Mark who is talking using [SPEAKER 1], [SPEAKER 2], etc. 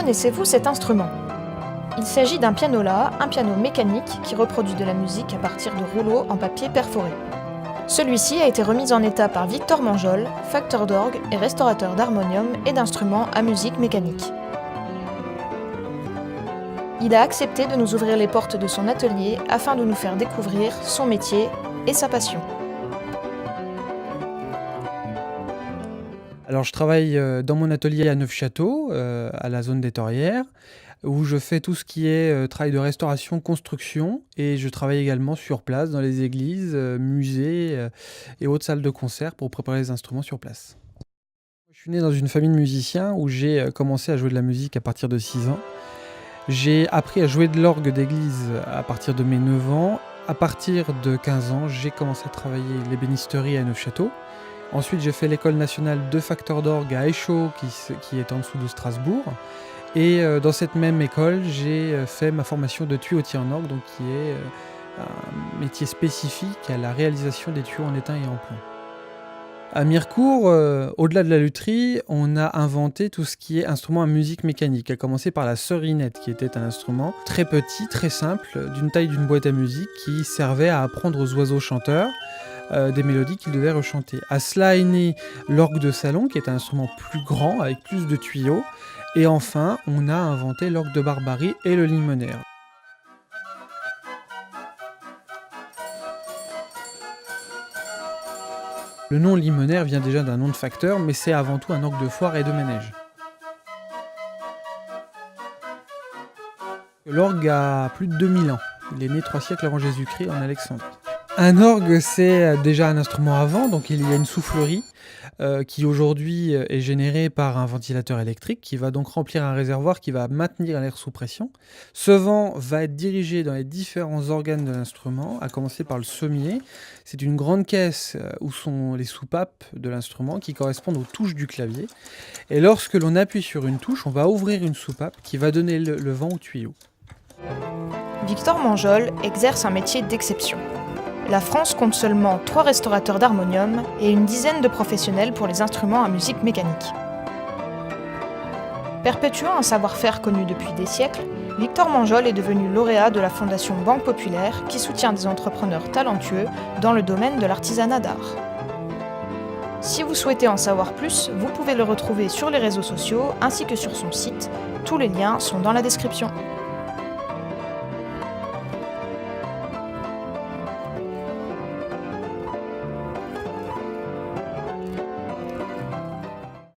[SPEAKER 1] Connaissez-vous cet instrument ? Il s'agit d'un pianola, un piano mécanique qui reproduit de la musique à partir de rouleaux en papier perforé. Celui-ci a été remis en état par Victor Manjol, facteur d'orgue et restaurateur d'harmonium et d'instruments à musique mécanique. Il a accepté de nous ouvrir les portes de son atelier afin de nous faire découvrir son métier et sa passion.
[SPEAKER 2] Alors, je travaille dans mon atelier à Neufchâteau, à la zone des Torrières, où je fais tout ce qui est travail de restauration, construction, et je travaille également sur place dans les églises, musées et autres salles de concert pour préparer les instruments sur place. Je suis né dans une famille de musiciens où j'ai commencé à jouer de la musique à partir de 6 ans. J'ai appris à jouer de l'orgue d'église à partir de mes 9 ans. À partir de 15 ans, j'ai commencé à travailler l'ébénisterie à Neufchâteau. Ensuite, j'ai fait l'école nationale de facteur d'orgue à Échaud, qui est en dessous de Strasbourg. Et dans cette même école, j'ai fait ma formation de tuyautier en orgue, donc qui est un métier spécifique à la réalisation des tuyaux en étain et en plomb. À Mirecourt, au-delà de la lutherie, on a inventé tout ce qui est instrument à musique mécanique, à commencer par la serinette, qui était un instrument très petit, très simple, d'une taille d'une boîte à musique, qui servait à apprendre aux oiseaux chanteurs des mélodies qu'ils devaient rechanter. À cela est né l'orgue de salon, qui est un instrument plus grand, avec plus de tuyaux. Et enfin, on a inventé l'orgue de Barbarie et le limonaire. Le nom limonaire vient déjà d'un nom de facteur, mais c'est avant tout un orgue de foire et de manège. L'orgue a plus de 2000 ans. Il est né 3 siècles avant Jésus-Christ en Alexandrie. Un orgue, c'est déjà un instrument à vent, donc il y a une soufflerie qui aujourd'hui est générée par un ventilateur électrique qui va donc remplir un réservoir qui va maintenir l'air sous pression. Ce vent va être dirigé dans les différents organes de l'instrument, à commencer par le sommier. C'est une grande caisse où sont les soupapes de l'instrument qui correspondent aux touches du clavier. Et lorsque l'on appuie sur une touche, on va ouvrir une soupape qui va donner le vent au tuyau.
[SPEAKER 1] Victor Manjol exerce un métier d'exception. La France compte seulement 3 restaurateurs d'harmonium et une dizaine de professionnels pour les instruments à musique mécanique. Perpétuant un savoir-faire connu depuis des siècles, Victor Manjol est devenu lauréat de la Fondation Banque Populaire qui soutient des entrepreneurs talentueux dans le domaine de l'artisanat d'art. Si vous souhaitez en savoir plus, vous pouvez le retrouver sur les réseaux sociaux ainsi que sur son site. Tous les liens sont dans la description.